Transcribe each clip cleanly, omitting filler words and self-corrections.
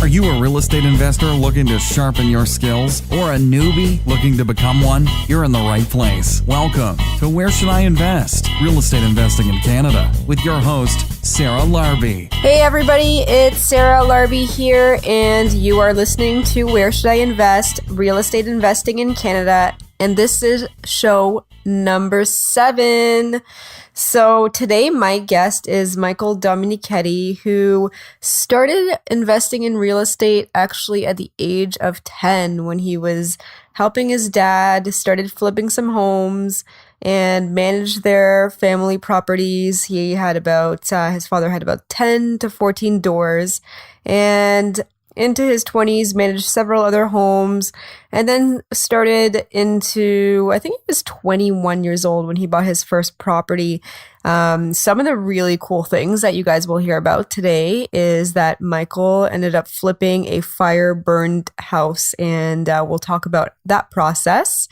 Are you a real estate investor looking to sharpen your skills or a newbie looking to become one? You're in the right place. Welcome to Where Should I Invest? Real Estate Investing in Canada with your host, Sarah Larbi. Hey everybody, it's Sarah Larbi here, and you are listening to Where Should I Invest? Real Estate Investing in Canada, and this is show number 7. So today my guest is Michael Domenichetti, who started investing in real estate actually at the age of 10 when he was helping his dad, started flipping some homes and managed their family properties. He had his father had about 10 to 14 doors, and into his 20s, managed several other homes, and then started into, I think he was 21 years old when he bought his first property. Some of the really cool things that you guys will hear about today is that Michael ended up flipping a fire-burned house, and we'll talk about that process.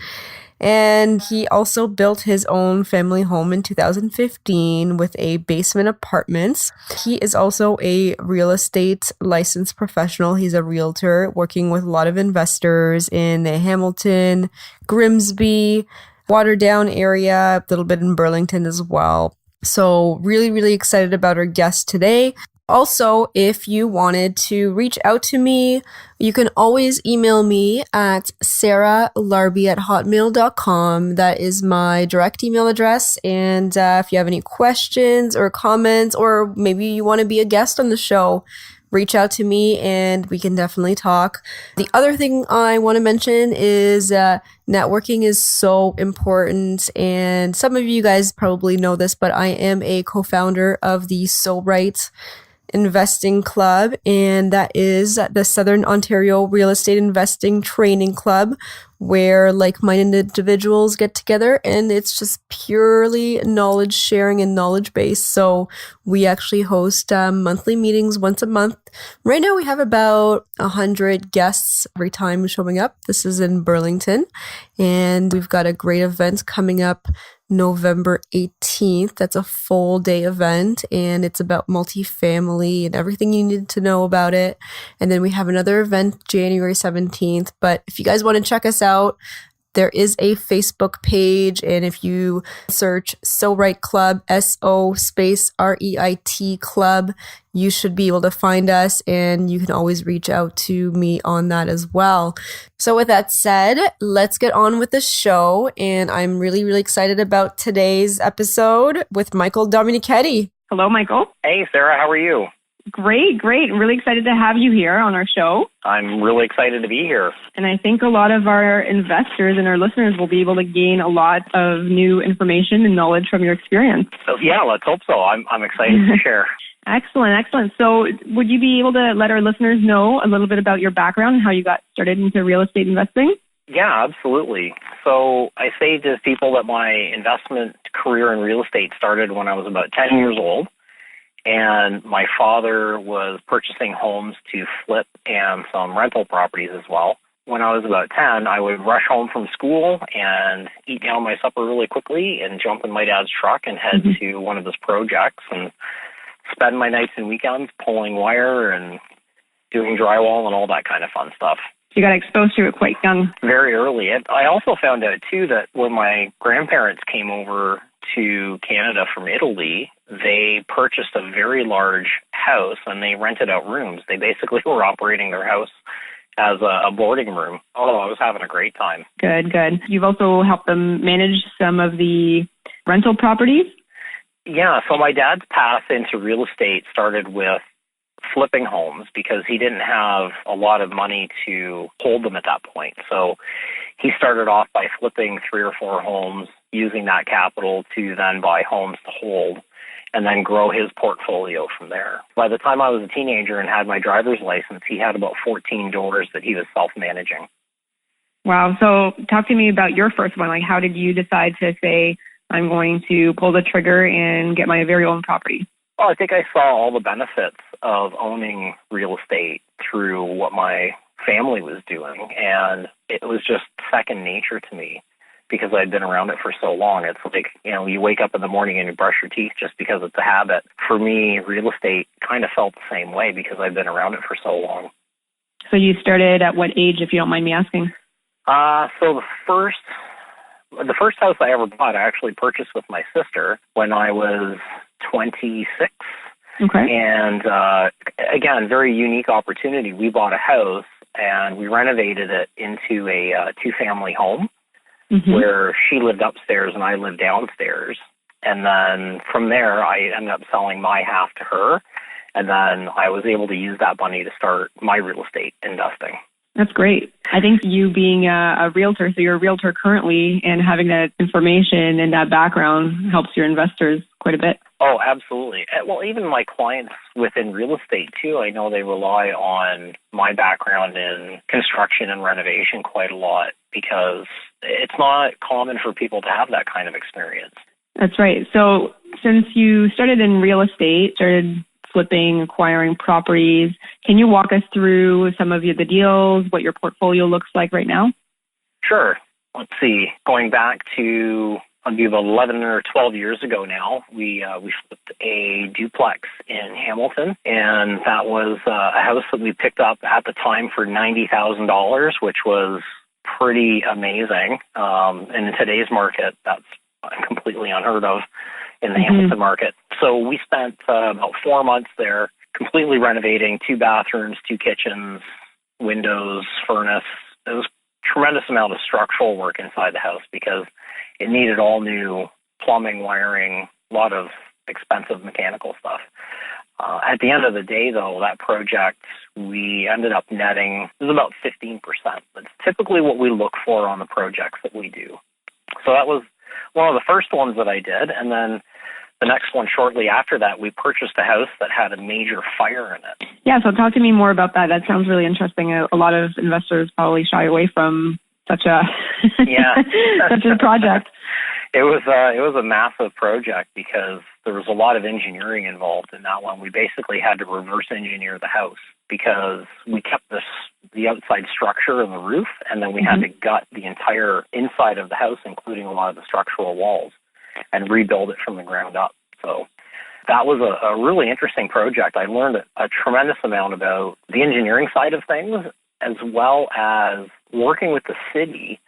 And he also built his own family home in 2015 with a basement apartments. He is also a real estate licensed professional. He's a realtor working with a lot of investors in the Hamilton, Grimsby, Waterdown area, a little bit in Burlington as well. So really, really excited about our guest today. Also, if you wanted to reach out to me, you can always email me at sarahlarbi@hotmail.com. That is my direct email address. And if you have any questions or comments, or maybe you want to be a guest on the show, reach out to me and we can definitely talk. The other thing I want to mention is networking is so important. And some of you guys probably know this, but I am a co-founder of the So Right Investing Club, and that is the Southern Ontario Real Estate Investing Training Club, where like-minded individuals get together, and it's just purely knowledge sharing and knowledge based. So we actually host monthly meetings once a month. Right now we have about 100 guests every time showing up. This is in Burlington, and we've got a great event coming up November 18th. That's a full day event, and it's about multifamily and everything you need to know about it. And then we have another event January 17th. But if you guys want to check us out, there is a Facebook page, and if you search So Right Club, SO_REIT Club, you should be able to find us, and you can always reach out to me on that as well. So with that said, let's get on with the show, and I'm really, really excited about today's episode with Michael Domenichetti. Hello, Michael. Hey, Sarah, how are you? Great. I'm really excited to have you here on our show. I'm really excited to be here. And I think a lot of our investors and our listeners will be able to gain a lot of new information and knowledge from your experience. So, yeah, let's hope so. I'm excited to share. Excellent. So would you be able to let our listeners know a little bit about your background and how you got started into real estate investing? Yeah, absolutely. So I say to people that my investment career in real estate started when I was about 10 years old. And my father was purchasing homes to flip and some rental properties as well. When I was about 10, I would rush home from school and eat down my supper really quickly and jump in my dad's truck and head to one of his projects and spend my nights and weekends pulling wire and doing drywall and all that kind of fun stuff. You got exposed to it quite young. Very early. And I also found out, too, that when my grandparents came over to Canada from Italy, they purchased a very large house and they rented out rooms. They basically were operating their house as a boarding room. Oh, I was having a great time. Good. You've also helped them manage some of the rental properties? Yeah, so my dad's path into real estate started with flipping homes because he didn't have a lot of money to hold them at that point. So he started off by flipping 3 or 4 homes, using that capital to then buy homes to hold and then grow his portfolio from there. By the time I was a teenager and had my driver's license, he had about 14 doors that he was self-managing. Wow. So talk to me about your first one. Like, how did you decide to say, I'm going to pull the trigger and get my very own property? Well, I think I saw all the benefits of owning real estate through what my family was doing, and it was just second nature to me because I'd been around it for so long. It's like, you wake up in the morning and you brush your teeth just because it's a habit. For me, real estate kind of felt the same way because I've been around it for so long. So you started at what age, if you don't mind me asking? So the first house I ever bought, I actually purchased with my sister when I was 26. Okay. And again, very unique opportunity. We bought a house and we renovated it into a two-family home where she lived upstairs and I lived downstairs. And then from there, I ended up selling my half to her. And then I was able to use that money to start my real estate investing. That's great. I think you being a realtor, so you're a realtor currently, and having that information and that background helps your investors quite a bit. Oh, absolutely. Well, even my clients within real estate, too, I know they rely on my background in construction and renovation quite a lot because it's not common for people to have that kind of experience. That's right. So since you started in real estate, started flipping, acquiring properties, can you walk us through some of the deals, what your portfolio looks like right now? Sure. Let's see. Going back to about 11 or 12 years ago now, we flipped a duplex in Hamilton, and that was a house that we picked up at the time for $90,000, which was pretty amazing. And in today's market, that's completely unheard of in the Hamilton market. So we spent about 4 months there completely renovating 2 bathrooms, 2 kitchens, windows, furnace. It was a tremendous amount of structural work inside the house because it needed all new plumbing, wiring, a lot of expensive mechanical stuff. At the end of the day, though, that project, we ended up netting, it was about 15%. That's typically what we look for on the projects that we do. So that was one of the first ones that I did. And then the next one shortly after that, we purchased a house that had a major fire in it. Yeah, so talk to me more about that. That sounds really interesting. A lot of investors probably shy away from such a such a project. It was a massive project because there was a lot of engineering involved in that one. We basically had to reverse engineer the house because we kept the outside structure and the roof, and then we had to gut the entire inside of the house, including a lot of the structural walls, and rebuild it from the ground up. So that was a really interesting project. I learned a tremendous amount about the engineering side of things, as well as working with the city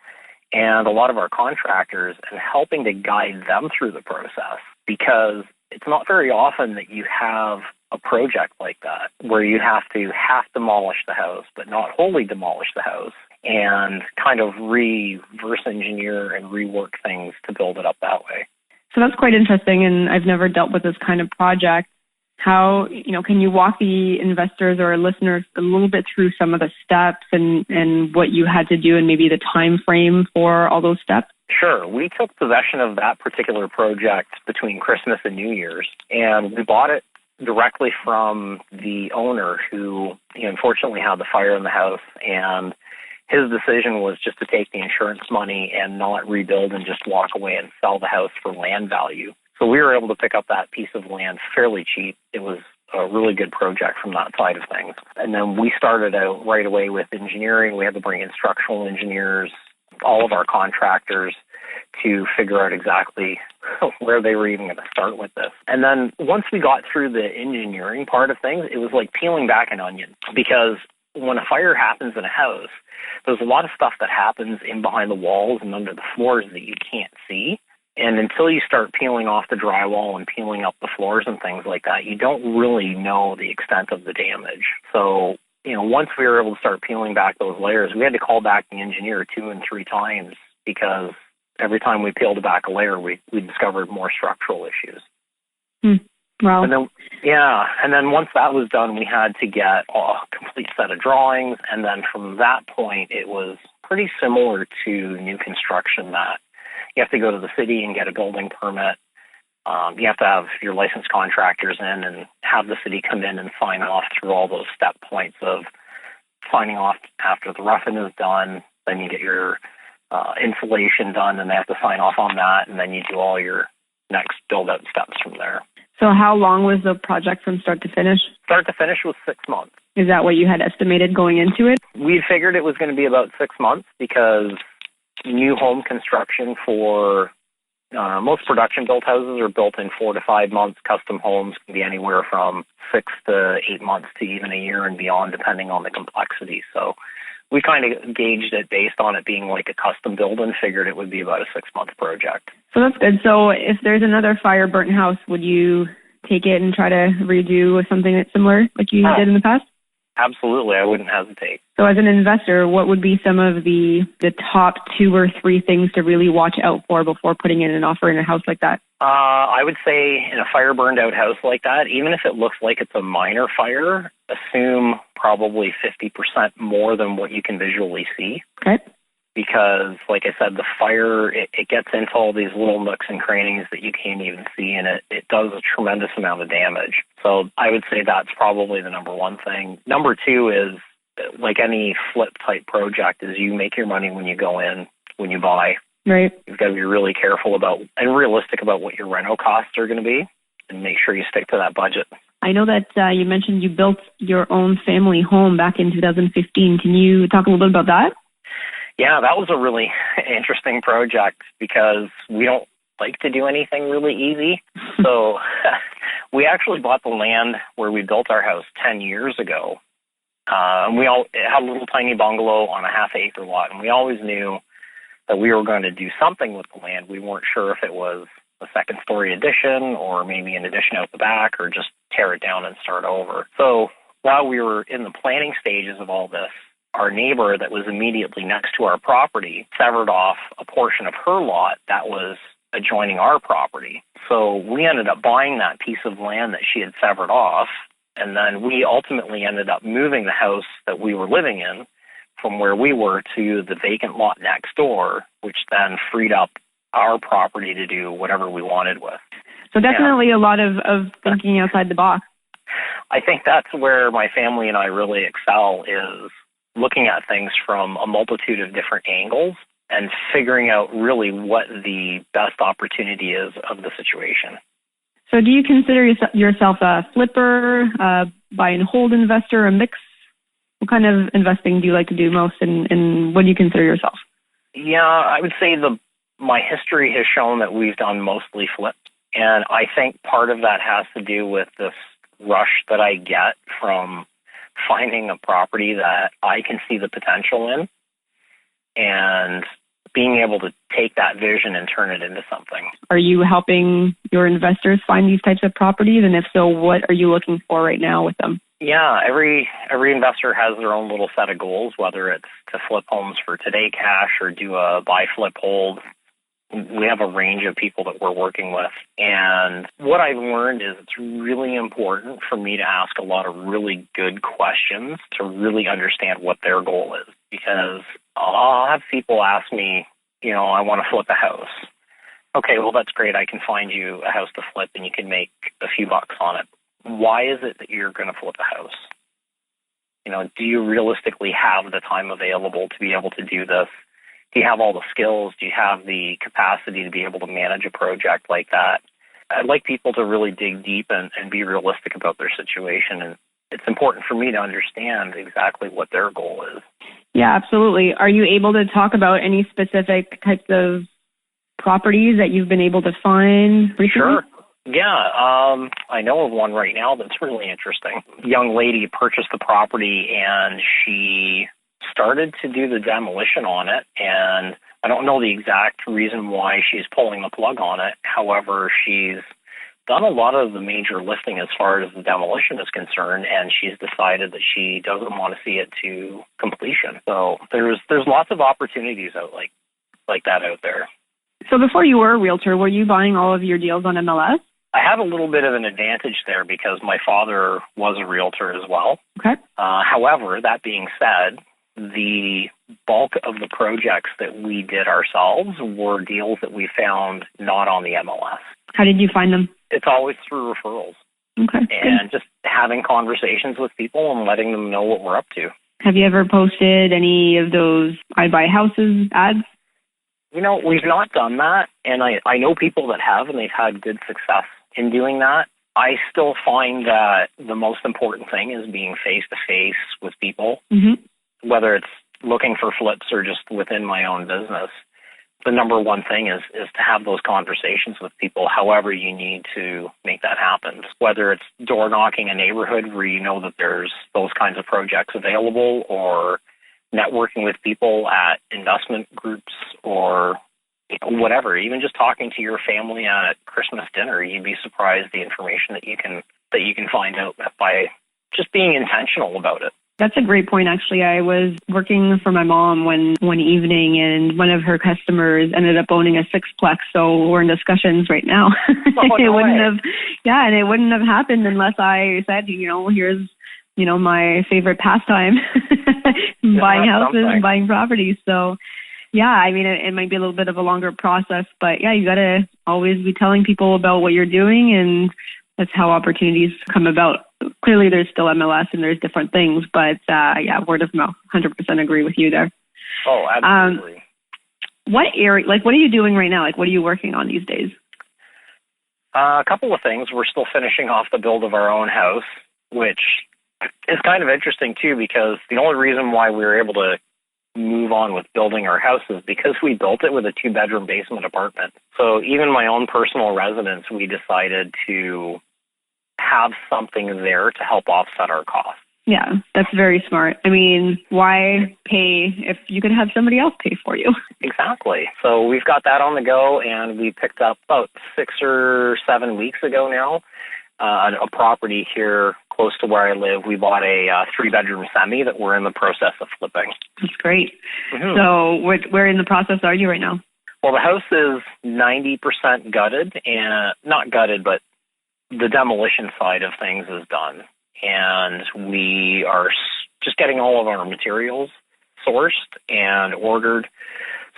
and a lot of our contractors and helping to guide them through the process, because it's not very often that you have a project like that where you have to demolish the house, but not wholly demolish the house, and kind of reverse engineer and rework things to build it up that way. So that's quite interesting, and I've never dealt with this kind of project. How, can you walk the investors or listeners a little bit through some of the steps and what you had to do and maybe the time frame for all those steps? Sure. We took possession of that particular project between Christmas and New Year's, and we bought it directly from the owner who unfortunately had the fire in the house, and his decision was just to take the insurance money and not rebuild and just walk away and sell the house for land value. So we were able to pick up that piece of land fairly cheap. It was a really good project from that side of things. And then we started out right away with engineering. We had to bring in structural engineers, all of our contractors, to figure out exactly where they were even going to start with this. And then once we got through the engineering part of things, it was like peeling back an onion, because when a fire happens in a house, there's a lot of stuff that happens in behind the walls and under the floors that you can't see. And until you start peeling off the drywall and peeling up the floors and things like that, you don't really know the extent of the damage. So, once we were able to start peeling back those layers, we had to call back the engineer 2 and 3 times, because every time we peeled back a layer, we discovered more structural issues. Wow. And then once that was done, we had to get a complete set of drawings. And then from that point, it was pretty similar to new construction, that you have to go to the city and get a building permit. You have to have your licensed contractors in and have the city come in and sign off through all those step points of signing off after the roughing is done. Then you get your insulation done, and they have to sign off on that. And then you do all your next build-out steps from there. So how long was the project from start to finish? Start to finish was 6 months. Is that what you had estimated going into it? We figured it was going to be about 6 months, because new home construction for Most production-built houses are built in 4 to 5 months. Custom homes can be anywhere from 6 to 8 months to even a year and beyond, depending on the complexity. So we kind of gauged it based on it being like a custom build and figured it would be about a 6-month project. So that's good. So if there's another fire-burnt house, would you take it and try to redo something that's similar like you did in the past? Absolutely. I wouldn't hesitate. So as an investor, what would be some of the top 2 or 3 things to really watch out for before putting in an offer in a house like that? I would say in a fire burned out house like that, even if it looks like it's a minor fire, assume probably 50% more than what you can visually see. Okay. Because, like I said, the fire, it gets into all these little nooks and crannies that you can't even see, and it does a tremendous amount of damage. So I would say that's probably the number 1 thing. Number 2 is, like any flip-type project, is you make your money when you go in, when you buy. Right. You've got to be really careful about and realistic about what your reno costs are going to be, and make sure you stick to that budget. I know that you mentioned you built your own family home back in 2015. Can you talk a little bit about that? Yeah, that was a really interesting project because we don't like to do anything really easy. So we actually bought the land where we built our house 10 years ago. And we all had a little tiny bungalow on a half-acre lot, and we always knew that we were going to do something with the land. We weren't sure if it was a second-story addition or maybe an addition out the back or just tear it down and start over. So while we were in the planning stages of all this, our neighbor that was immediately next to our property severed off a portion of her lot that was adjoining our property. So we ended up buying that piece of land that she had severed off, and then we ultimately ended up moving the house that we were living in from where we were to the vacant lot next door, which then freed up our property to do whatever we wanted with. So definitely a lot of thinking outside the box. I think that's where my family and I really excel, is looking at things from a multitude of different angles and figuring out really what the best opportunity is of the situation. So do you consider yourself a flipper, buy and hold investor, a mix? What kind of investing do you like to do most, and what do you consider yourself? Yeah, I would say my history has shown that we've done mostly flips, and I think part of that has to do with this rush that I get from finding a property that I can see the potential in and being able to take that vision and turn it into something. Are you helping your investors find these types of properties? And if so, what are you looking for right now with them? Yeah, every investor has their own little set of goals, whether it's to flip homes for today cash or do a buy, flip, hold. We have a range of people that we're working with. And what I've learned is it's really important for me to ask a lot of really good questions to really understand what their goal is. Because I'll have people ask me, I want to flip a house. Okay, well, that's great. I can find you a house to flip and you can make a few bucks on it. Why is it that you're going to flip a house? Do you realistically have the time available to be able to do this? Do you have all the skills? Do you have the capacity to be able to manage a project like that? I'd like people to really dig deep and be realistic about their situation. And it's important for me to understand exactly what their goal is. Yeah, absolutely. Are you able to talk about any specific types of properties that you've been able to find recently? Sure. Yeah, I know of one right now that's really interesting. A young lady purchased the property and she started to do the demolition on it, and I don't know the exact reason why she's pulling the plug on it. However, she's done a lot of the major lifting as far as the demolition is concerned, and she's decided that she doesn't want to see it to completion. So there's lots of opportunities out like that out there. So before you were a realtor, were you buying all of your deals on MLS? I have a little bit of an advantage there because my father was a realtor as well. Okay. However, that being said, the bulk of the projects that we did ourselves were deals that we found not on the MLS. How did you find them? It's always through referrals. Okay. And just having conversations with people and letting them know what we're up to. Have you ever posted any of those I Buy Houses ads? We've not done that, and I know people that have, and they've had good success in doing that. I still find that the most important thing is being face-to-face with people, whether it's looking for flips or just within my own business. the number one thing is to have those conversations with people, however you need to make that happen. Whether it's door knocking a neighborhood where you know that there's those kinds of projects available, or networking with people at investment groups, or whatever. Even just talking to your family at Christmas dinner, you'd be surprised the information that you can find out by just being intentional about it. That's a great point, actually. I was working for my mom one evening, and one of her customers ended up owning a sixplex, so we're in discussions right now. Oh, no way. And it wouldn't have happened unless I said, here's, my favorite pastime, buying houses and buying properties. So, yeah, I mean, it might be a little bit of a longer process, but yeah, you got to always be telling people about what you're doing, and that's how opportunities come about. Clearly, there's still MLS and there's different things, but yeah, word of mouth, 100% agree with you there. Oh, absolutely. What are you doing right now? What are you working on these days? A couple of things. We're still finishing off the build of our own house, which is kind of interesting too, because the only reason why we were able to move on with building our house is because we built it with a 2-bedroom basement apartment. So even my own personal residence, we decided to have something there to help offset our costs. Yeah, that's very smart. I mean, why pay if you could have somebody else pay for you? Exactly. So we've got that on the go, and we picked up about 6 or 7 weeks ago now a property here close to where I live. We bought a 3-bedroom semi that we're in the process of flipping. That's great. Mm-hmm. So where in the process are you right now? Well, the house is 90% gutted, and not gutted, but the demolition side of things is done. And we are just getting all of our materials sourced and ordered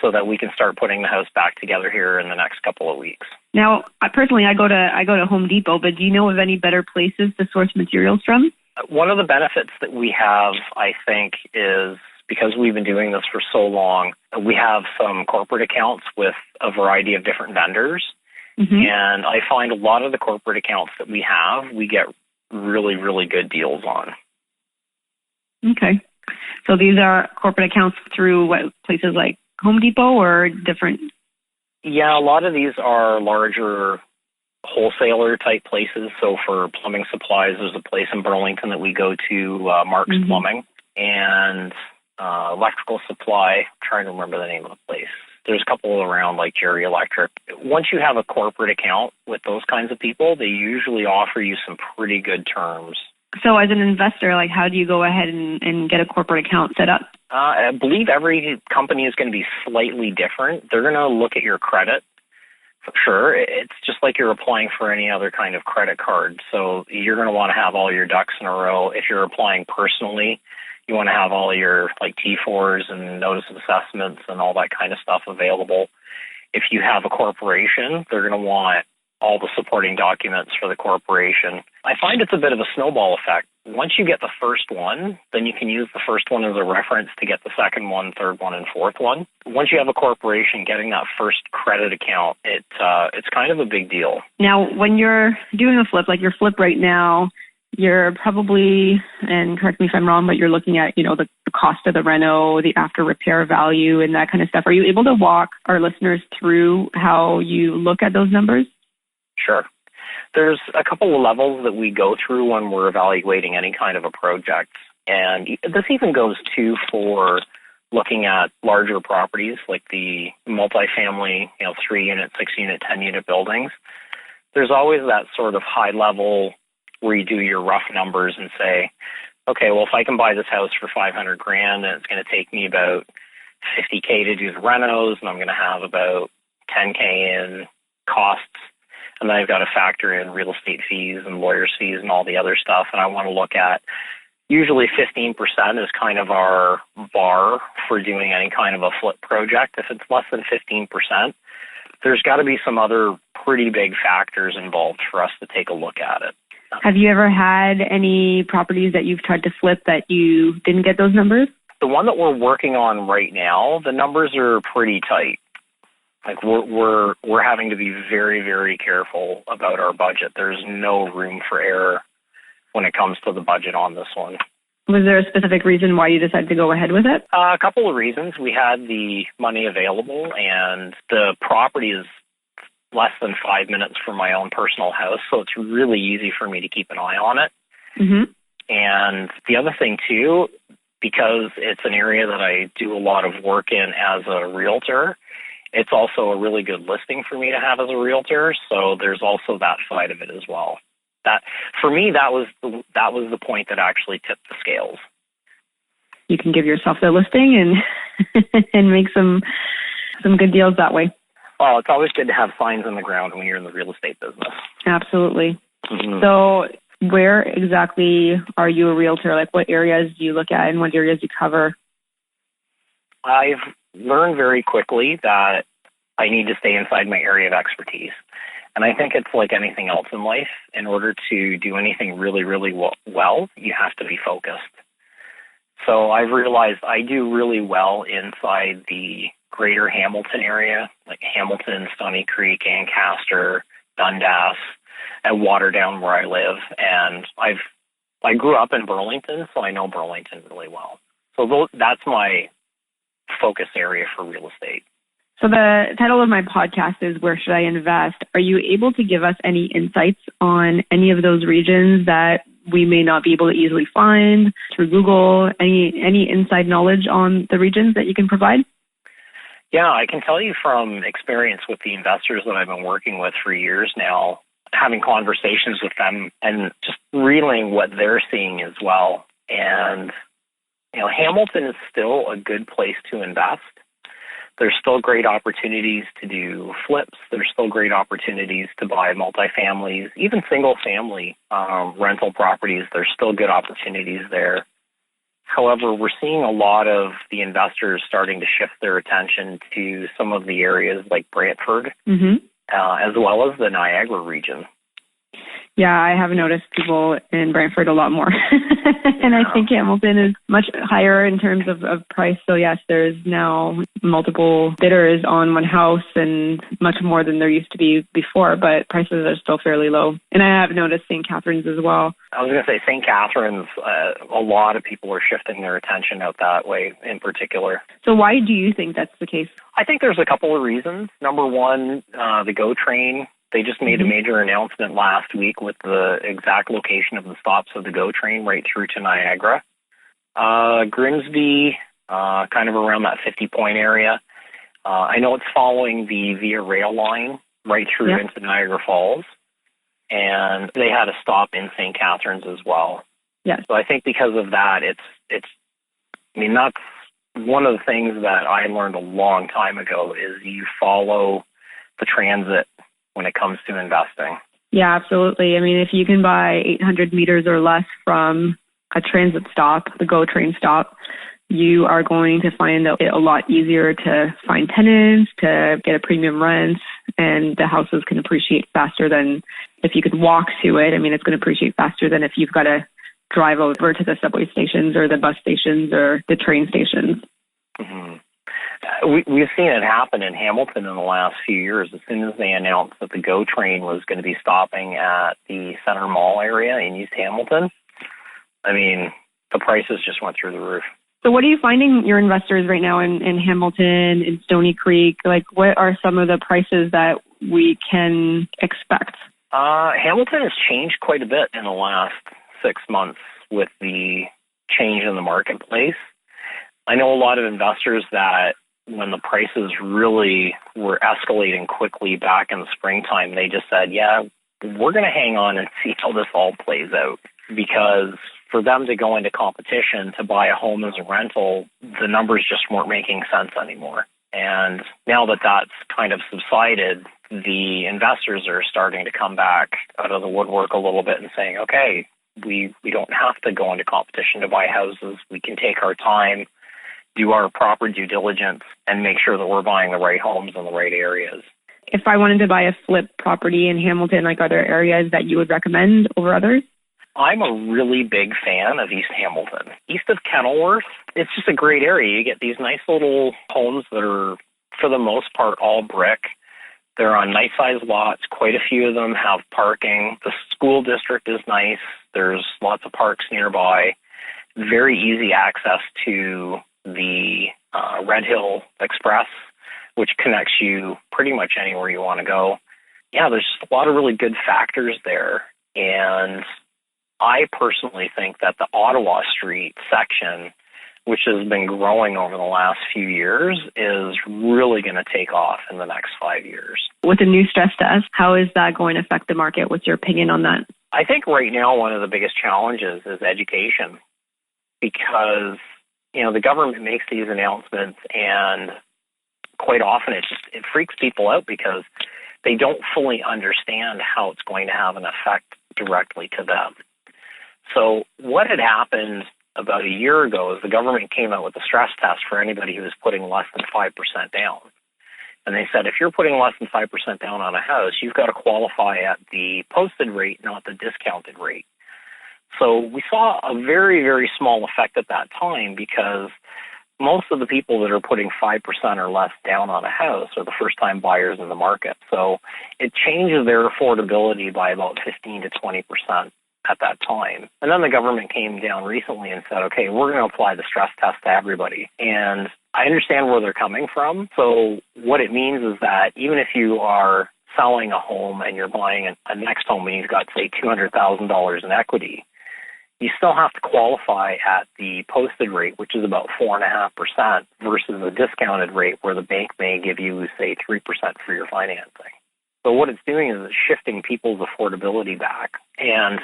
so that we can start putting the house back together here in the next couple of weeks. Now, personally, I go to Home Depot, but do you know of any better places to source materials from? One of the benefits that we have, I think, is because we've been doing this for so long, we have some corporate accounts with a variety of different vendors. Mm-hmm. And I find a lot of the corporate accounts that we have, we get really, really good deals on. Okay. So these are corporate accounts through what, places like Home Depot or different? Yeah, a lot of these are larger wholesaler type places. So for plumbing supplies, there's a place in Burlington that we go to, Mark's mm-hmm. Plumbing, and electrical supply. I'm trying to remember the name of the place. There's a couple around like Jerry Electric. Once you have a corporate account with those kinds of people, they usually offer you some pretty good terms. So as an investor, how do you go ahead and get a corporate account set up? I believe every company is going to be slightly different. They're going to look at your credit, for sure. It's just like you're applying for any other kind of credit card. So you're going to want to have all your ducks in a row. If you're applying personally, you want to have all your T4s and notice of assessments and all that kind of stuff available. If you have a corporation, they're going to want all the supporting documents for the corporation. I find it's a bit of a snowball effect. Once you get the first one, then you can use the first one as a reference to get the second one, third one, and fourth one. Once you have a corporation, getting that first credit account, it's kind of a big deal. Now, when you're doing a flip, like your flip right now, you're probably, and correct me if I'm wrong, but you're looking at, the cost of the reno, the after repair value, and that kind of stuff. Are you able to walk our listeners through how you look at those numbers? Sure. There's a couple of levels that we go through when we're evaluating any kind of a project. And this even goes too for looking at larger properties like the multifamily, 3-unit, 6-unit, 10-unit buildings. There's always that sort of high level where you do your rough numbers and say, okay, well, if I can buy this house for $500,000 and it's going to take me about $50,000 to do the renos, and I'm going to have about $10,000 in costs, and then I've got to factor in real estate fees and lawyers' fees and all the other stuff, and I want to look at usually 15% is kind of our bar for doing any kind of a flip project. If it's less than 15%, there's got to be some other pretty big factors involved for us to take a look at it. Have you ever had any properties that you've tried to flip that you didn't get those numbers? The one that we're working on right now, the numbers are pretty tight. We're having to be very, very careful about our budget. There's no room for error when it comes to the budget on this one. Was there a specific reason why you decided to go ahead with it? A couple of reasons. We had the money available, and the property is less than 5 minutes from my own personal house, so it's really easy for me to keep an eye on it. Mm-hmm. And the other thing, too, because it's an area that I do a lot of work in as a realtor, it's also a really good listing for me to have as a realtor, so there's also that side of it as well. That, for me, that was the point that actually tipped the scales. You can give yourself the listing and and make some good deals that way. Well, it's always good to have signs on the ground when you're in the real estate business. Absolutely. Mm-hmm. So where exactly are you a realtor? Like, what areas do you look at and what areas do you cover? I've learned very quickly that I need to stay inside my area of expertise. And I think it's like anything else in life. In order to do anything really, really well, you have to be focused. So I've realized I do really well inside the greater Hamilton area, like Hamilton, Stoney Creek, Ancaster, Dundas, and Waterdown where I live. And I grew up in Burlington, so I know Burlington really well. So that's my focus area for real estate. So the title of my podcast is Where Should I Invest? Are you able to give us any insights on any of those regions that we may not be able to easily find through Google? Any inside knowledge on the regions that you can provide? Yeah, I can tell you from experience with the investors that I've been working with for years now, having conversations with them and just reeling what they're seeing as well. And, Hamilton is still a good place to invest. There's still great opportunities to do flips. There's still great opportunities to buy multifamilies, even single-family rental properties. There's still good opportunities there. However, we're seeing a lot of the investors starting to shift their attention to some of the areas like Brantford, as well as the Niagara region. Yeah, I have noticed people in Brantford a lot more. And I think Hamilton is much higher in terms of price. So yes, there's now multiple bidders on one house and much more than there used to be before, but prices are still fairly low. And I have noticed St. Catharines as well. I was going to say St. Catharines, a lot of people are shifting their attention out that way in particular. So why do you think that's the case? I think there's a couple of reasons. Number one, the GO train. They just made a major announcement last week with the exact location of the stops of the GO train right through to Niagara. Grimsby, kind of around that 50-point area. I know it's following the Via Rail line right through into Niagara Falls. And they had a stop in St. Catharines as well. Yes. So I think because of that, that's one of the things that I learned a long time ago is you follow the transit when it comes to investing. Yeah, absolutely. I mean, if you can buy 800 meters or less from a transit stop, the GO train stop, you are going to find it a lot easier to find tenants, to get a premium rent, and the houses can appreciate faster than if you could walk to it. I mean, it's going to appreciate faster than if you've got to drive over to the subway stations or the bus stations or the train stations. Mm-hmm. We've seen it happen in Hamilton in the last few years. As soon as they announced that the GO train was going to be stopping at the Center Mall area in East Hamilton, I mean, the prices just went through the roof. So what are you finding your investors right now in Hamilton, in Stoney Creek? Like, what are some of the prices that we can expect? Hamilton has changed quite a bit in the last 6 months with the change in the marketplace. I know a lot of investors that when the prices really were escalating quickly back in the springtime, they just said, yeah, we're going to hang on and see how this all plays out. Because for them to go into competition to buy a home as a rental, the numbers just weren't making sense anymore. And now that that's kind of subsided, the investors are starting to come back out of the woodwork a little bit and saying, okay, we don't have to go into competition to buy houses. We can take our time, do our proper due diligence, and make sure that we're buying the right homes in the right areas. If I wanted to buy a flip property in Hamilton, like, are there areas that you would recommend over others? I'm a really big fan of East Hamilton. East of Kenilworth, it's just a great area. You get these nice little homes that are, for the most part, all brick. They're on nice-sized lots. Quite a few of them have parking. The school district is nice. There's lots of parks nearby. very easy access to the Red Hill Express, which connects you pretty much anywhere you want to go. Yeah, there's just a lot of really good factors there. And I personally think that the Ottawa Street section, which has been growing over the last few years, is really going to take off in the next 5 years. With the new stress test, how is that going to affect the market? What's your opinion on that? I think right now one of the biggest challenges is education, because the government makes these announcements, and quite often it freaks people out because they don't fully understand how it's going to have an effect directly to them. So what had happened about a year ago is the government came out with a stress test for anybody who was putting less than 5% down. And they said, if you're putting less than 5% down on a house, you've got to qualify at the posted rate, not the discounted rate. So we saw a very, very small effect at that time, because most of the people that are putting 5% or less down on a house are the first-time buyers in the market. So it changes their affordability by about 15 to 20% at that time. And then the government came down recently and said, okay, we're going to apply the stress test to everybody. And I understand where they're coming from. So what it means is that even if you are selling a home and you're buying a next home and you've got, say, $200,000 in equity, you still have to qualify at the posted rate, which is about 4.5%, versus a discounted rate where the bank may give you, say, 3% for your financing. So what it's doing is it's shifting people's affordability back. And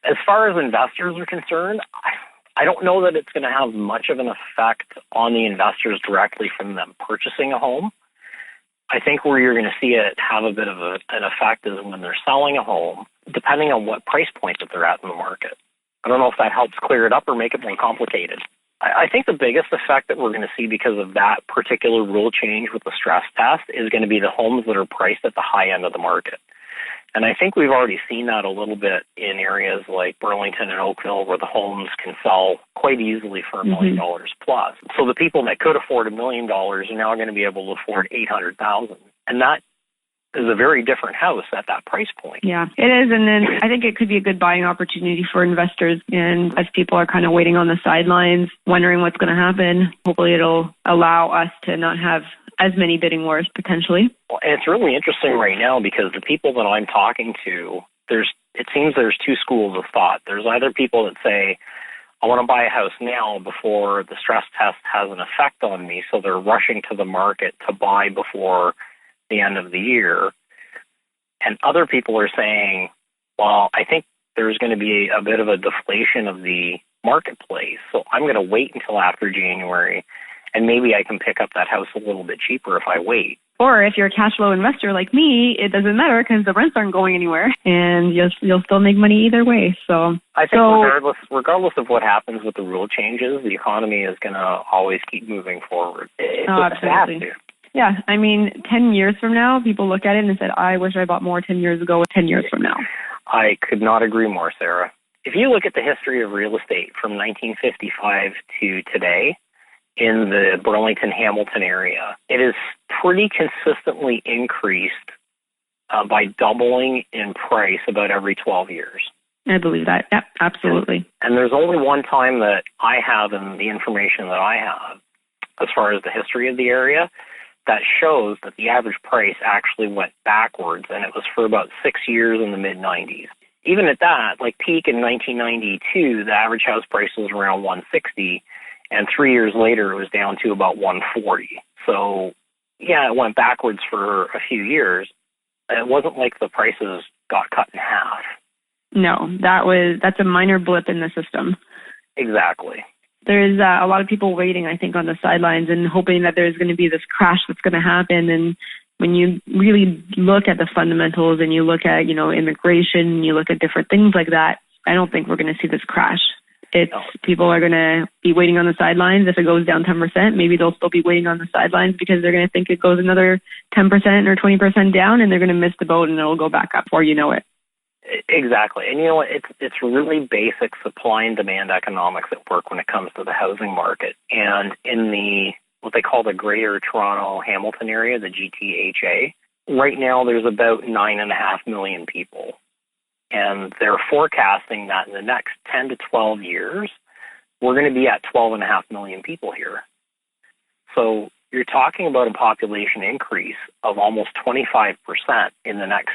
as far as investors are concerned, I don't know that it's going to have much of an effect on the investors directly from them purchasing a home. I think where you're going to see it have a bit of an effect is when they're selling a home, depending on what price point that they're at in the market. I don't know if that helps clear it up or make it more complicated. I think the biggest effect that we're going to see because of that particular rule change with the stress test is going to be the homes that are priced at the high end of the market. And I think we've already seen that a little bit in areas like Burlington and Oakville, where the homes can sell quite easily for $1 million plus. So the people that could afford $1 million are now going to be able to afford $800,000. And that is a very different house at that price point. Yeah, it is. And then I think it could be a good buying opportunity for investors. And as people are kind of waiting on the sidelines, wondering what's going to happen, hopefully it'll allow us to not have as many bidding wars potentially. Well, and it's really interesting right now because the people that I'm talking to, it seems there's two schools of thought. There's either people that say, I want to buy a house now before the stress test has an effect on me, so they're rushing to the market to buy before the end of the year. And other people are saying, well, I think there's going to be a bit of a deflation of the marketplace, so I'm going to wait until after January, and maybe I can pick up that house a little bit cheaper if I wait. Or if you're a cash flow investor like me, it doesn't matter because the rents aren't going anywhere, and you'll still make money either way. So I think regardless of what happens with the rule changes, the economy is going to always keep moving forward. It just has to. Yeah, I mean, 10 years from now, people look at it and said, I wish I bought more 10 years ago, 10 years from now. I could not agree more, Sarah. If you look at the history of real estate from 1955 to today in the Burlington-Hamilton area, it is pretty consistently increased by doubling in price about every 12 years. I believe that. Yep, absolutely. And there's only one time that I have in the information that I have as far as the history of the area that shows that the average price actually went backwards, and it was for about 6 years in the mid-90s. Even at that, like peak in 1992, the average house price was around $160, and 3 years later it was down to about $140. So, yeah, it went backwards for a few years. It wasn't like the prices got cut in half. No, that's a minor blip in the system. Exactly. There's a lot of people waiting, I think, on the sidelines and hoping that there's going to be this crash that's going to happen. And when you really look at the fundamentals and you look at, immigration, you look at different things like that, I don't think we're going to see this crash. People are going to be waiting on the sidelines. If it goes down 10%, maybe they'll still be waiting on the sidelines because they're going to think it goes another 10% or 20% down, and they're going to miss the boat and it'll go back up before you know it. Exactly. And you know what? It's really basic supply and demand economics at work when it comes to the housing market. And in what they call the Greater Toronto Hamilton area, the GTHA, right now there's about 9.5 million people. And they're forecasting that in the next 10 to 12 years, we're going to be at 12.5 million people here. So you're talking about a population increase of almost 25% in the next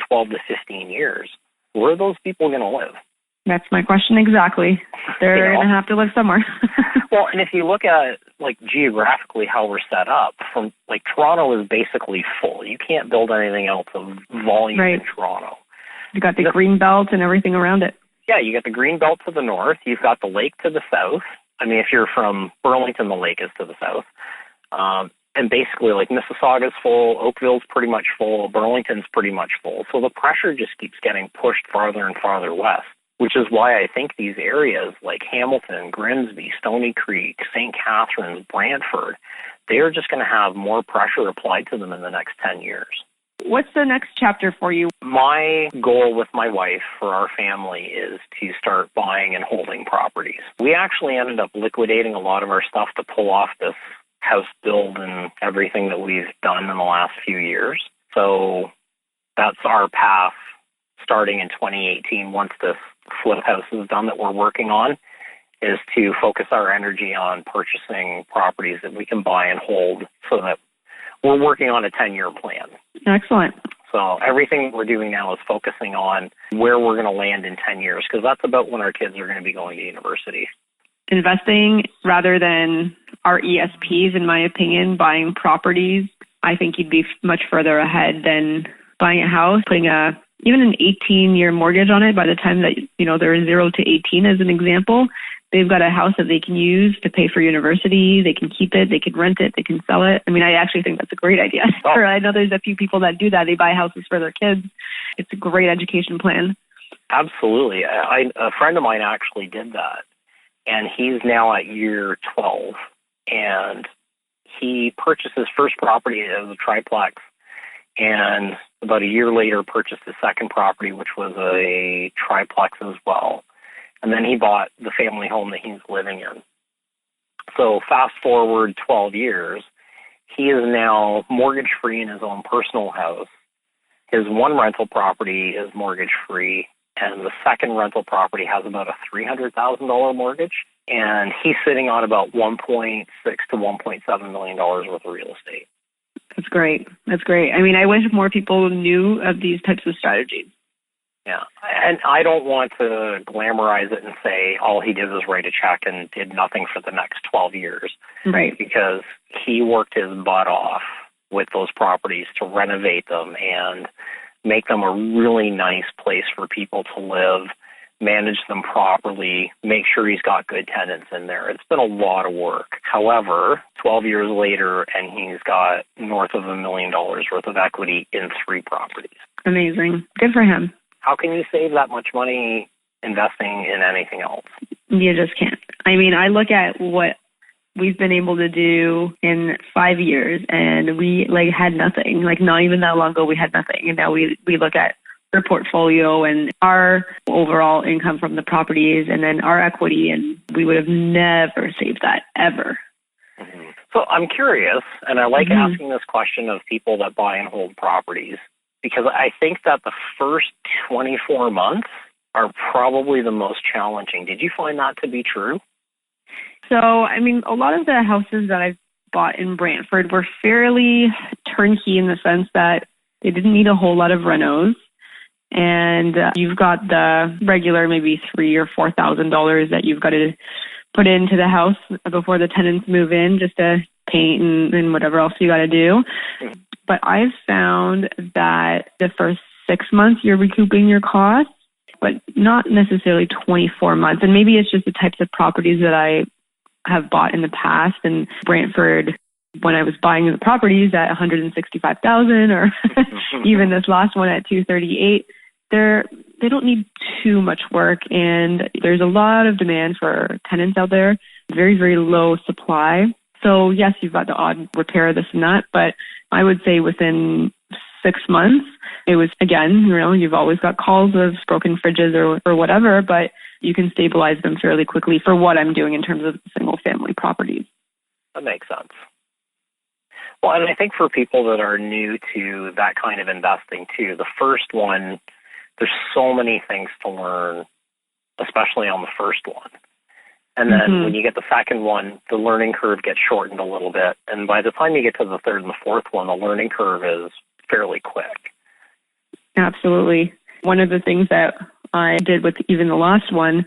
12 to 15 years. Where are those people going to live? That's my question exactly. They're going to have to live somewhere. Well, and if you look at geographically how we're set up, from Toronto is basically full. You can't build anything else of volume in Toronto. You got the green belt and everything around it. Yeah, you got the green belt to the north. You've got the lake to the south. I mean, if you're from Burlington, the lake is to the south. And basically, Mississauga's full, Oakville's pretty much full, Burlington's pretty much full. So the pressure just keeps getting pushed farther and farther west, which is why I think these areas like Hamilton, Grimsby, Stony Creek, St. Catharines, Brantford, they are just going to have more pressure applied to them in the next 10 years. What's the next chapter for you? My goal with my wife for our family is to start buying and holding properties. We actually ended up liquidating a lot of our stuff to pull off this house build and everything that we've done in the last few years. So that's our path starting in 2018 once this flip house is done that we're working on, is to focus our energy on purchasing properties that we can buy and hold so that we're working on a 10-year plan. Excellent. So everything we're doing now is focusing on where we're going to land in 10 years because that's about when our kids are going to be going to university. Investing rather than our ESPs, in my opinion, buying properties, I think you'd be much further ahead than buying a house, putting even an 18-year mortgage on it. By the time that, they're 0 to 18 as an example, they've got a house that they can use to pay for university. They can keep it. They can rent it. They can sell it. I mean, I actually think that's a great idea. Oh. I know there's a few people that do that. They buy houses for their kids. It's a great education plan. Absolutely. A friend of mine actually did that. And he's now at year 12. And he purchased his first property as a triplex. And about a year later, purchased his second property, which was a triplex as well. And then he bought the family home that he's living in. So fast forward 12 years, he is now mortgage-free in his own personal house. His one rental property is mortgage-free, and the second rental property has about a $300,000 mortgage. And he's sitting on about $1.6 to $1.7 million worth of real estate. That's great. That's great. I mean, I wish more people knew of these types of strategies. Yeah, and I don't want to glamorize it and say all he did was write a check and did nothing for the next 12 years. Right. Because he worked his butt off with those properties to renovate them and make them a really nice place for people to live, manage them properly, make sure he's got good tenants in there. It's been a lot of work. However, 12 years later, and he's got north of $1 million worth of equity in 3 properties. Amazing. Good for him. How can you save that much money investing in anything else? You just can't. I mean, I look at what we've been able to do in 5 years, and we had nothing. Not even that long ago, we had nothing, and now we look at our portfolio and our overall income from the properties, and then our equity, and we would have never saved that ever. Mm-hmm. So I'm curious, and I like asking this question of people that buy and hold properties, because I think that the first 24 months are probably the most challenging. Did you find that to be true? So, I mean, a lot of the houses that I've bought in Brantford were fairly turnkey in the sense that they didn't need a whole lot of renos. And you've got the regular maybe $3,000 or $4,000 that you've got to put into the house before the tenants move in, just to paint and whatever else you got to do. Mm-hmm. But I've found that the first 6 months you're recouping your costs, but not necessarily 24 months. And maybe it's just the types of properties that I have bought in the past. In Brantford, when I was buying the properties at $165,000 or even this last one at $238,000, they don't need too much work. And there's a lot of demand for tenants out there, very, very low supply. So yes, you've got the odd repair, this and that, but I would say within 6 months, it was, again, you've always got calls of broken fridges or whatever, but you can stabilize them fairly quickly for what I'm doing in terms of single family properties. That makes sense. Well, and I think for people that are new to that kind of investing too, the first one, there's so many things to learn, especially on the first one. And then when you get the second one, the learning curve gets shortened a little bit. And by the time you get to the third and the fourth one, the learning curve is fairly quick. Absolutely. One of the things that I did with even the last one,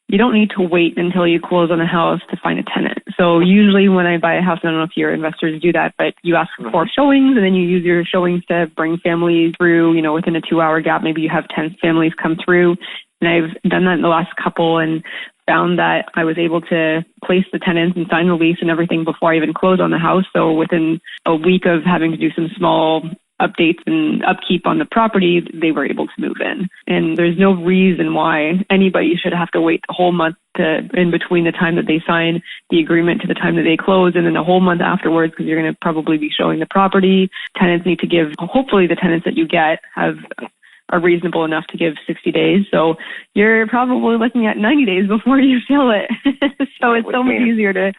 you don't need to wait until you close on a house to find a tenant. So usually when I buy a house, I don't know if your investors do that, but you ask for showings and then you use your showings to bring families through, within a 2-hour gap. Maybe you have 10 families come through. And I've done that in the last couple and found that I was able to place the tenants and sign the lease and everything before I even closed on the house. So within a week of having to do some small updates and upkeep on the property, they were able to move in. And there's no reason why anybody should have to wait the whole month in between the time that they sign the agreement to the time that they close, and then a whole month afterwards, because you're going to probably be showing the property. Tenants need to give, hopefully the tenants that you get are reasonable enough to give 60 days. So you're probably looking at 90 days before you sell it. So it's so much easier to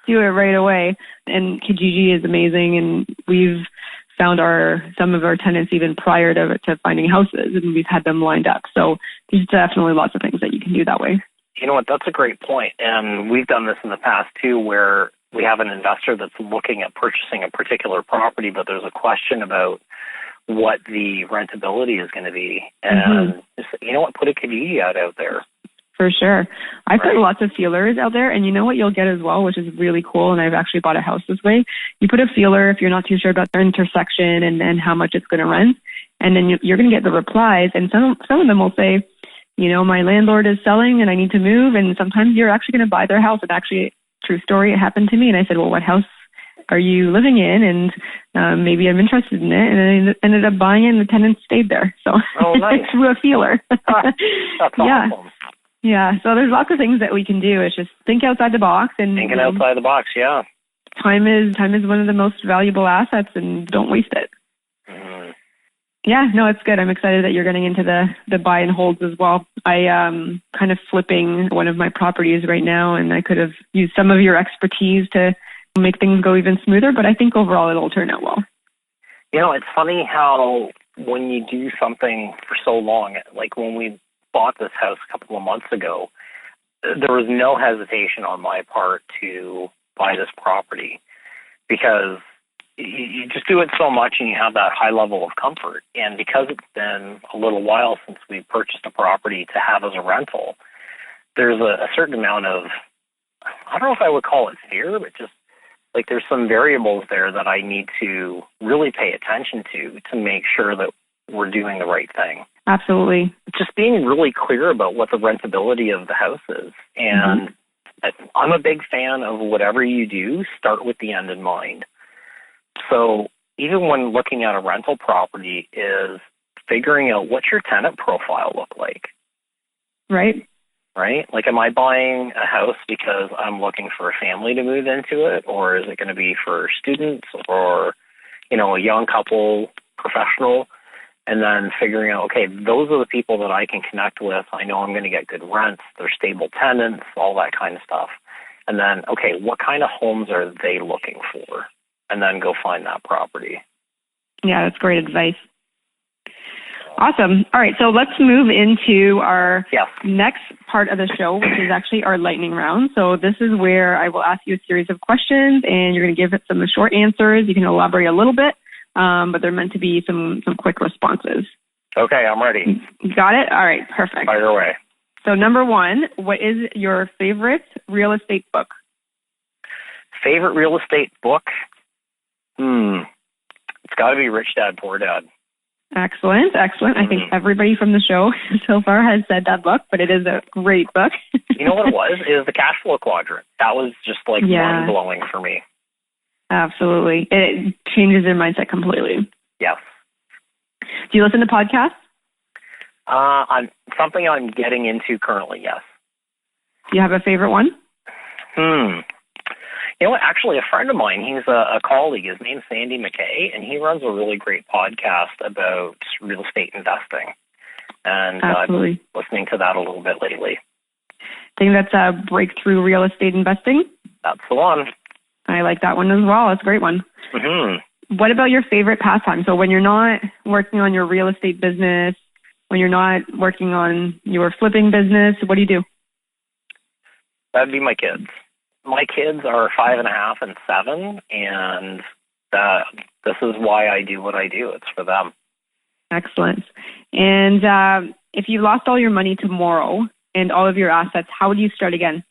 do it right away. And Kijiji is amazing, and we've found some of our tenants even prior to finding houses, and we've had them lined up. So there's definitely lots of things that you can do that way. You know what? That's a great point. And we've done this in the past too, where we have an investor that's looking at purchasing a particular property, but there's a question about what the rentability is going to be. And you know what? Put a Kijiji ad out there. For sure. I put lots of feelers out there, and you know what you'll get as well, which is really cool, and I've actually bought a house this way. You put a feeler if you're not too sure about the intersection and how much it's going to rent, and then you're going to get the replies, and some of them will say, my landlord is selling and I need to move, and sometimes you're actually going to buy their house. And actually, true story, it happened to me, and I said, well, what house are you living in? And maybe I'm interested in it, and I ended up buying it, and the tenant stayed there. So nice. Through a feeler. That's awesome. Yeah, so there's lots of things that we can do. It's just think outside the box. And thinking outside the box, yeah. Time is one of the most valuable assets, and don't waste it. Yeah, no, it's good. I'm excited that you're getting into the buy and holds as well. I kind of flipping one of my properties right now, and I could have used some of your expertise to make things go even smoother, but I think overall it'll turn out well. It's funny how when you do something for so long, like when we bought this house a couple of months ago, there was no hesitation on my part to buy this property because you just do it so much and you have that high level of comfort. And because it's been a little while since we purchased a property to have as a rental, there's a certain amount of, I don't know if I would call it fear, but just like there's some variables there that I need to really pay attention to make sure that we're doing the right thing. Absolutely. Just being really clear about what the rentability of the house is. And I'm a big fan of whatever you do, start with the end in mind. So even when looking at a rental property is figuring out what's your tenant profile look like. Right? Like, am I buying a house because I'm looking for a family to move into it? Or is it going to be for students or, a young couple, professional? And then figuring out, okay, those are the people that I can connect with. I know I'm going to get good rents. They're stable tenants, all that kind of stuff. And then, okay, what kind of homes are they looking for? And then go find that property. Yeah, that's great advice. Awesome. All right, so let's move into our next part of the show, which is actually our lightning round. So this is where I will ask you a series of questions, and you're going to give it some short answers. You can elaborate a little bit. But they're meant to be some quick responses. Okay, I'm ready. Got it? All right, perfect. Fire away. So number one, what is your favorite real estate book? Favorite real estate book? It's got to be Rich Dad, Poor Dad. Excellent. I think everybody from the show so far has said that book, but it is a great book. You know what it was? It was the cash flow quadrant. That was just mind-blowing for me. Absolutely. It changes your mindset completely. Yes. Do you listen to podcasts? Something I'm getting into currently, yes. Do you have a favorite one? You know what? Actually, a friend of mine, he's a colleague. His name's Sandy McKay, and he runs a really great podcast about real estate investing. And I've been listening to that a little bit lately. I think that's Breakthrough Real Estate Investing. That's the one. I like that one as well. It's a great one. What about your favorite pastime? So when you're not working on your real estate business, when you're not working on your flipping business, what do you do? That'd be my kids. My kids are 5.5 and 7, and this is why I do what I do. It's for them. Excellent. And if you lost all your money tomorrow and all of your assets, how would you start again?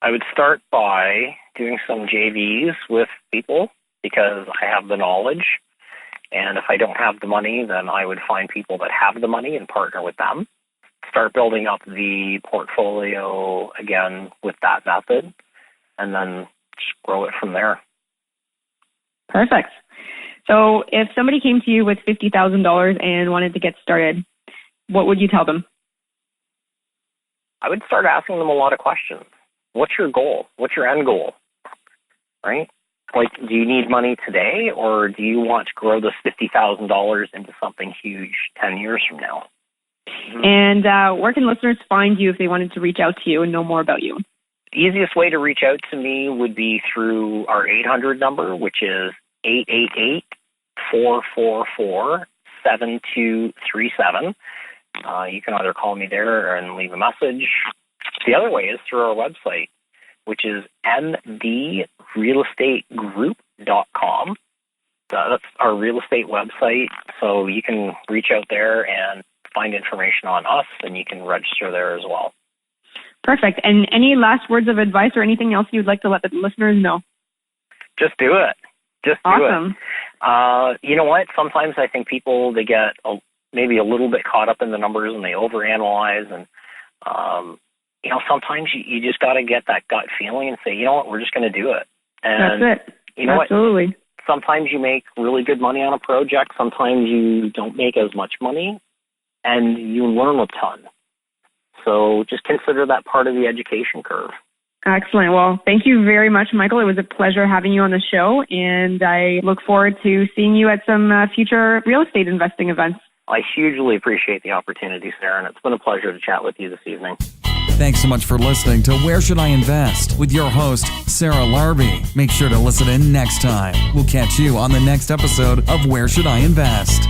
I would start by doing some JVs with people because I have the knowledge. And if I don't have the money, then I would find people that have the money and partner with them. Start building up the portfolio again with that method, and then just grow it from there. Perfect. So if somebody came to you with $50,000 and wanted to get started, what would you tell them? I would start asking them a lot of questions. What's your goal? What's your end goal? Right? Like, do you need money today, or do you want to grow this $50,000 into something huge 10 years from now? And where can listeners find you if they wanted to reach out to you and know more about you? The easiest way to reach out to me would be through our 800 number, which is 888-444-7237. You can either call me there and leave a message. The other way is through our website, which is nbrealestategroup.com. That's our real estate website, so you can reach out there and find information on us, and you can register there as well. Perfect. And any last words of advice or anything else you'd like to let the listeners know? Just do it. Just do awesome. it. You know what? Sometimes I think people, they get maybe a little bit caught up in the numbers and they overanalyze. And, sometimes you just got to get that gut feeling and say, you know what, we're just going to do it. And that's it. You know Absolutely. What? Sometimes you make really good money on a project. Sometimes you don't make as much money, and you learn a ton. So just consider that part of the education curve. Excellent. Well, thank you very much, Michael. It was a pleasure having you on the show, and I look forward to seeing you at some future real estate investing events. I hugely appreciate the opportunity, Sarah, and it's been a pleasure to chat with you this evening. Thanks so much for listening to Where Should I Invest with your host, Sarah Larbi. Make sure to listen in next time. We'll catch you on the next episode of Where Should I Invest.